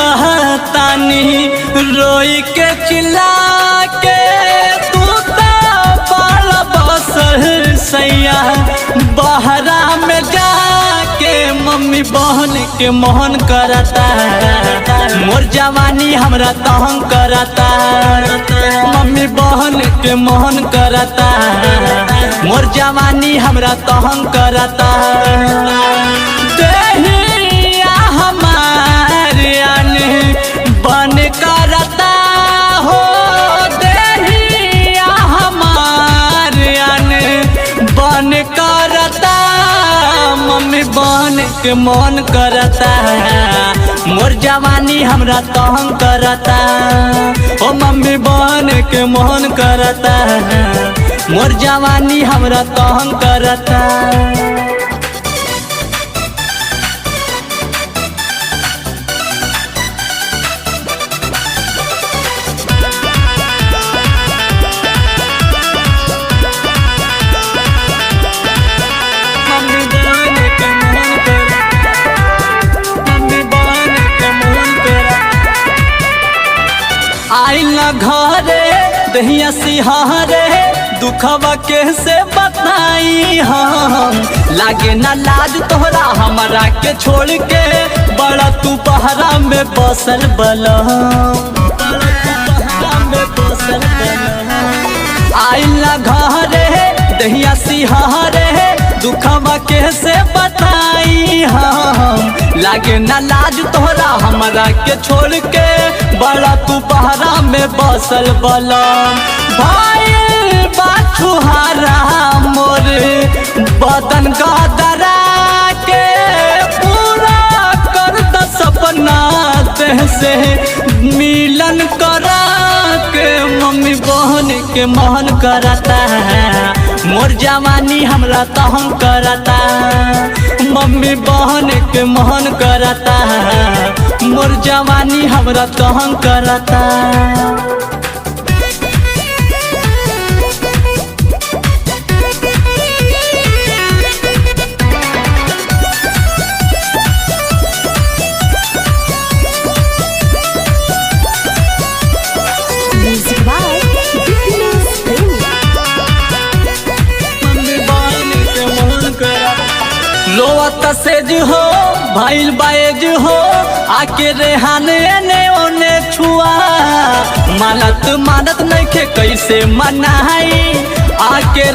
कहतानी रोई के चिल्ला के तू बड़ा बसल सैया बहरा में जाके मम्मी बहन के मोहन करता मोर जवानी हमरा तहंग करता मम्मी बहन के मोहन करता मोर जवानी हमरा तहंग करता देहिया हमारे आने बन करता हो देहिया हमारे आने बन करता मम्मी बहन के मन करता मोर जवानी हमरा तहंग करता ओ मम्मी बहन के मोहन करता मोर जवानी हमरा तहंग करता आइल घरे दहिया सिहारे दुखवा के से बताई हम लागे ना लाज तोहरा हमरा के छोड़ के बड़ा तू पहरा में बसल बलम आइल घरे दहिया सिहारे दुखवा के से बताई हम लागे ना लाज तोहरा हमरा के छोड़ के बड़ा तू पहरा में बसल बलम भाई बाछुहारा मोर बदन गदरा के पूरा कर द सपना देह से मिलन करा के मम्मी बहन के मोहन करता मोर जवानी हमरा तहंग करता मम्मी बहन के मोहन करता मोर जवानी हमरा तहंग करता रोवत सेज हो भाईल बाएज हो आके रेहाने ने ओने छुआ मानत नहीं के कैसे मनाई आके